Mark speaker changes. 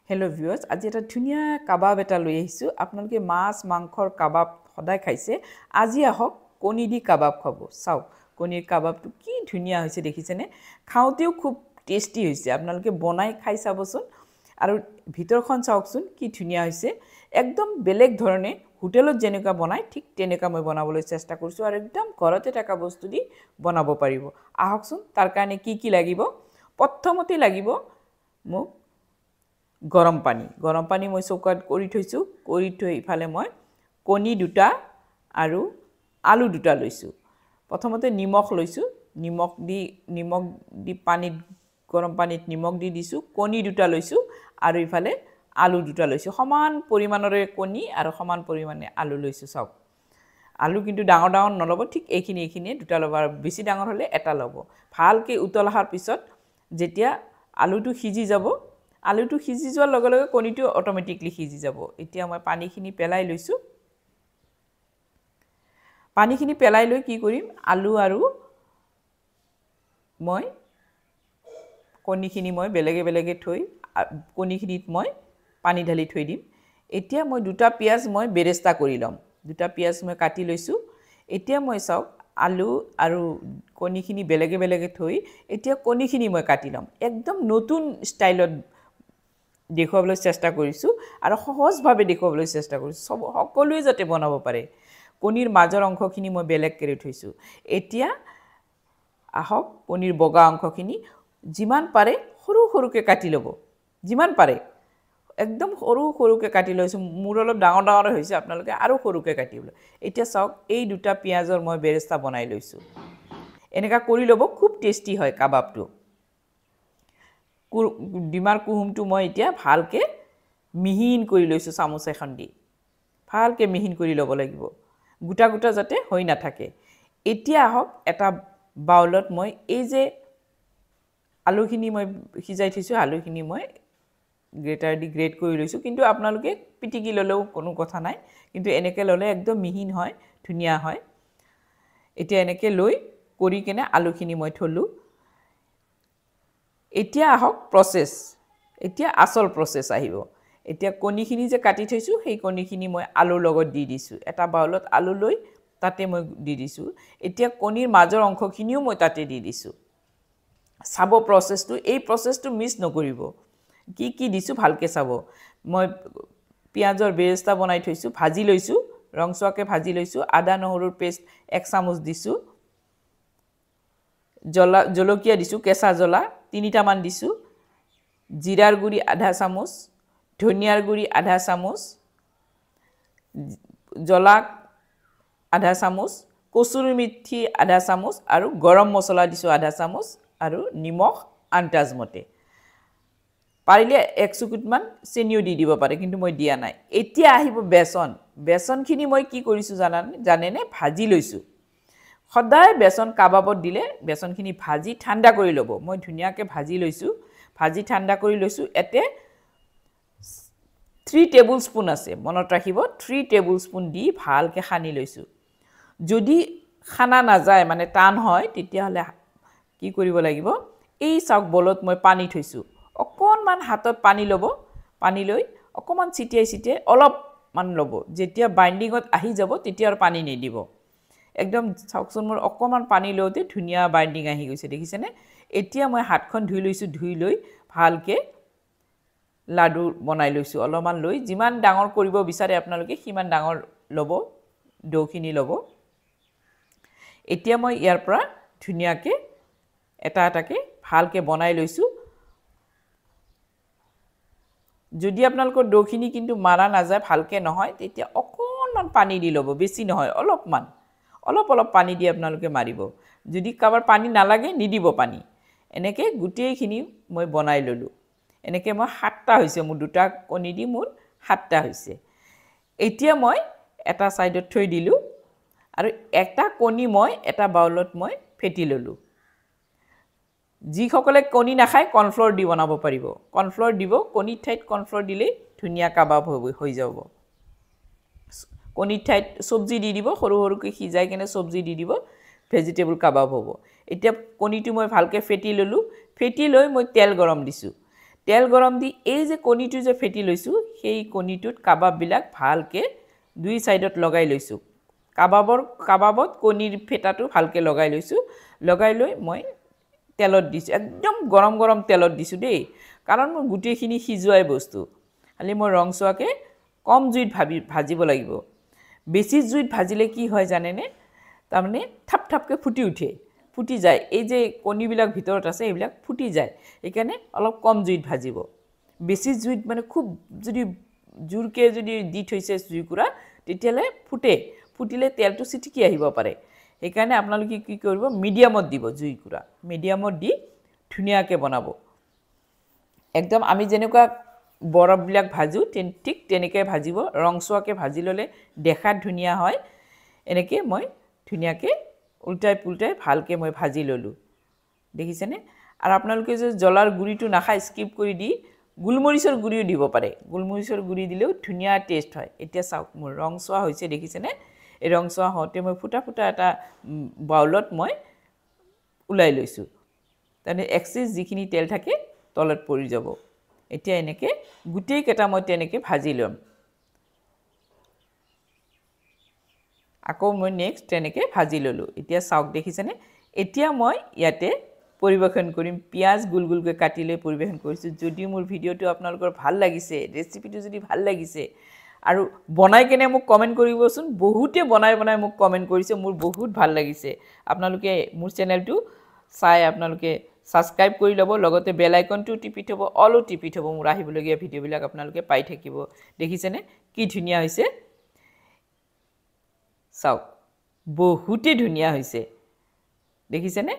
Speaker 1: Hello viewers, আজি এটা ধুনিয়া কাবাব এটা লৈ আহিছো আপোনালোকে মাছ মাংসৰ কাবাব সদায় খাইছে আজি আহক কণী দি কাবাব খাব চাও কণীৰ কাবাবটো কি ধুনিয়া হৈছে দেখিছেনে খাওতেও খুব টেস্টি হৈছে আপোনালোকে বনাই খাই চাবচোন আৰু ভিতৰখন চাওকচোন কি ধুনিয়া হৈছে একদম বেলেগ ধৰণে হোটেলত যেনেকা বনাই ঠিক তেনেকা মই বনাবলৈ চেষ্টা কৰিছো আৰু একদম ঘৰতে থকা বস্তু দি বনাব পাৰিব আহকচোন তাৰ কাৰণে কি লাগিব প্ৰথমতে লাগিব মোক গৰম পানী মই চৌকাত কৰি থৈছো কৰি থৈ ইফালে মই কণী দুটা আৰু আলু দুটা লৈছো প্ৰথমতে নিমখ লৈছো নিমখ দি পানীত গৰম পানীত নিমখ দি দিছো কণী দুটা লৈছো আৰু ইফালে আলু দুটা লৈছো সমান পৰিমাণৰে কণী আৰু সমান পৰিমাণে আলু লৈছো চাওক আলু কিন্তু ডাঙৰ ডাঙৰ নলব ঠিক এইখিনি দুটা লব আৰু বেছি ডাঙৰ হলে এটা লব ভালকে উতলাৰ পিছত যেতিয়া আলুটো সিজি যাব আলুটো সিজি যোৱাৰ লগে লগে কণীটো অটোমেটিকলি সিজি যাব এতিয়া মই পানীখিনি পেলাই লৈছো পানীখিনি পেলাই লৈ কি কৰিম আলু আৰু মই কণীখিনি মই বেলেগে থৈ কণীখিনিত মই পানী ঢালি থৈ দিম এতিয়া মই দুটা পিয়াজ মই বেৰেস্তা কৰি লম দুটা পিয়াজ মই কাটি লৈছো এতিয়া মই চাওক আলু আৰু কণীখিনি বেলেগে থৈ এতিয়া কণীখিনি মই কাটি লম একদম নতুন ষ্টাইলত দেখুৱাবলৈ চেষ্টা কৰিছো আৰু সহজভাৱে দেখুৱাবলৈ চেষ্টা কৰিছো সকলোৱে যাতে বনাব পাৰে কণীৰ মাজৰ অংশখিনি মই বেলেগ কৰি থৈছো এতিয়া আহক কণীৰ বগা অংশখিনি যিমান পাৰে সৰুকে কাটি লব যিমান পাৰে একদম সৰুকে কাটি লৈছো মোৰ অলপ ডাঙৰ হৈছে আপোনালোকে আৰু সৰুকে কাটিব এতিয়া চাওক এই দুটা পিয়াজৰ মই বেৰেস্তা বনাই লৈছো এনেকা কৰি লব খুব টেস্টি হয় কাবাবটো ডিমাৰ কুহুমটো মই এতিয়া ভালকে মিহিন কৰি লৈছো চামুচ এখন দি ভালকে মিহিন কৰি লব লাগিব গুটা যাতে হৈ না থাকে এতিয়া আহক এটা বাউলত মই এই যে আলুখিনি মই সিজাই থৈছো আলুখিনি মই গ্ৰেটাৰ দি গ্ৰেট কৰি লৈছো কিন্তু আপোনালোকে পিটিকি ললেও কোনো কথা নাই কিন্তু এনেকে ললে একদম মিহিন হয় ধুনিয়া হয় এতিয়া এনেকে লৈ কৰি কেনে আলুখিনি মই থলো এতিয়া আহক প্ৰসেস এতিয়া আসল প্ৰসেস আহিব এতিয়া কণীখিনি যে কাটি থৈছো সেই কণীখিনি মই আলুৰ লগত দি দিছো এটা বাউলত আলু লৈ তাতে মই দি দিছো এতিয়া কণীৰ মাজৰ অংশখিনিও মই তাতে দি দিছো চাব প্ৰসেসটো এই প্ৰসেসটো মিছ নকৰিব কি দিছো ভালকে চাব মই পিয়াজৰ বেৰেস্তা বনাই থৈছো ভাজি লৈছো ৰংচোৱাকে ভাজি লৈছো আদা নহৰুৰ পেষ্ট 1 চামুচ দিছো জলকীয়া দিছো কেঁচা জ্বলা 3টা মান দিছো জিৰাৰ গুৰি আধা চামুচ ধনিয়াৰ গুৰি আধা চামুচ জ্বলা আধা চামুচ কসুৰি মিঠি আধা চামুচ আৰু গৰম মছলা দিছো আধা চামুচ আৰু নিমখ আন্দাজ মতে পাৰিলে 1 চুকুট মান চেনিও দি দিব পাৰে কিন্তু মই দিয়া নাই এতিয়া আহিব বেসনখিনি মই কি কৰিছো জানেনে ভাজি লৈছো সদায় বেসন কাবাবত দিলে বেসনখিনি ভাজি ঠাণ্ডা কৰি লব মই ধুনিয়াকে ভাজি লৈছো ভাজি ঠাণ্ডা কৰি লৈছো এতে 3 টেবুলস্পুন আছে মনত ৰাখিব 3 টেবুলস্পুন দি ভালকে খানি লৈছো যদি খানা না যায় মানে টান হয় তেতিয়া হলে কি কৰিব লাগিব এই চাওক বলত মই পানী থৈছো অকনমান হাতত পানী লব পানী লৈ অকমান চিটিয়াই অলপ মান লব যেতিয়া বাইন্ডিংত আহি যাব তেতিয়া আৰু পানী নিদিব একদম চাওকচোন মোৰ অকমান পানী লওতে ধুনিয়া বাইন্ডিং আহি গৈছে দেখিছেনে এতিয়া মই হাতখন ধুই লৈছো ধুই লৈ ভালকে লাডু বনাই লৈছো অলমান লৈ যিমান ডাঙৰ কৰিব বিচাৰে আপোনালোকে সিমান ডাঙৰ লব ডৌখিনি লব এতিয়া মই ইয়াৰ পৰা ধুনিয়াকে এটাকে ভালকে বনাই লৈছো যদি আপোনালোকৰ ডৌখিনি কিন্তু মাৰা না যায় ভালকে নহয় তেতিয়া অকনমান পানী দি লব বেছি নহয় অলপ পানী দি আপোনালোকে মাৰিব যদি কাবাৰ পানী নালাগে নিদিব পানী এনেকে গুটেইখিনি মই বনাই ললো এনেকে মই 7টা হৈছে মোৰ দুটা কণী দি মোৰ 7টা হৈছে এতিয়া মই এটা সাইডত থৈ দিলো আৰু একটা কণী মই এটা বাউলত মই ফেটি ললো যি সকলে কণী নাখায় কৰ্নফ্লোৰ দি বনাব পাৰিব কৰ্নফ্লোৰ দিব কণী ঠাইত কৰ্নফ্লোৰ দিলে ধুনিয়া কাবাব হৈ যাব কণী ঠাইত সবজি দি দিব সৰুকে সিজাই কেনে সবজি দি দিব ভেজিটেবল কাবাব হ'ব এতিয়া কণীটো মই ভালকে ফেটি ললো ফেটি লৈ মই তেল গৰম দিছো তেল গৰম দি এই যে কণীটো যে ফেটি লৈছোঁ সেই কণীটোত কাবাববিলাক ভালকে দুই সাইডত লগাই লৈছোঁ কাবাবত কণীৰ ফেটাটো ভালকে লগাই লৈছোঁ লগাই লৈ মই তেলত দিছোঁ একদম গৰম গৰম তেলত দিছোঁ দেই কাৰণ মই গুটেইখিনি সিজুৱাই বস্তু খালি মই ৰংচোৱাকে কম জুইত ভাজিব লাগিব বেছি জুইত ভাজিলে কি হয় জানেনে তাৰমানে থাপ থাপকে ফুটি যায় এই যে কণীবিলাক ভিতৰত আছে এইবিলাক ফুটি যায় এইকাৰণে অলপ কম জুইত ভাজিব বেছি জুইত মানে খুব যদি জোৰকে যদি দি থৈছে জুইকুৰা তেতিয়ালে ফুটিলে তেলটো চিটিকি আহিব পাৰে সেইকাৰণে আপোনালোকে কি কৰিব মিডিয়ামত দিব জুইকুৰা মিডিয়ামত দি ধুনীয়াকে বনাব একদম আমি যেনেকুৱা বৰফবিলাক ভাজো ঠিক তেনেকৈ ভাজিব ৰংচোৱাকে ভাজি ল'লে দেখাত ধুনীয়া হয় এনেকৈ মই ধুনীয়াকৈ উল্টাই পুল্টাই ভালকৈ মই ভাজি ল'লোঁ দেখিছেনে আৰু আপোনালোকে যে জ্বলাৰ গুড়িটো নাখায় স্কিপ কৰি দি গোলমৰিচৰ গুড়িও দিব পাৰে গোলমৰিচৰ গুড়ি দিলেও ধুনীয়া টেষ্ট হয় এতিয়া চাওক মোৰ ৰংচোৱা হৈছে দেখিছেনে এই ৰংচোৱা হওঁতে মই ফুটা এটা বাউলত মই উলাই লৈছোঁ তাৰমানে এক্সেছ যিখিনি তেল থাকে তলত পৰি যাব এতিয়া এনেকৈ গুটেই কেটা মই তেনেকৈ ভাজি ল'ম আকৌ মই নেক্সট তেনেকৈ ভাজি ল'লোঁ এতিয়া চাওক দেখিছেনে এতিয়া মই ইয়াতে পৰিবেশন কৰিম পিয়াজ গুলগুলকৈ কাটি লৈ পৰিবেশন কৰিছোঁ যদি মোৰ ভিডিঅ'টো আপোনালোকৰ ভাল লাগিছে ৰেচিপিটো যদি ভাল লাগিছে আৰু বনাই কেনে মোক কমেন্ট কৰিবচোন বহুতে বনাই মোক কমেন্ট কৰিছে মোৰ বহুত ভাল লাগিছে আপোনালোকে মোৰ চেনেলটো চাই আপোনালোকে সাবস্ক্ৰাইব কৰি ল'ব লগতে বেল আইকনটো টিপি থব অলও টিপি থব মোৰ আহিবলগীয়া ভিডিঅ'বিলাক আপোনালোকে পাই থাকিব দেখিছেনে কি ধুনীয়া হৈছে চাওক বহুতে ধুনীয়া হৈছে দেখিছেনে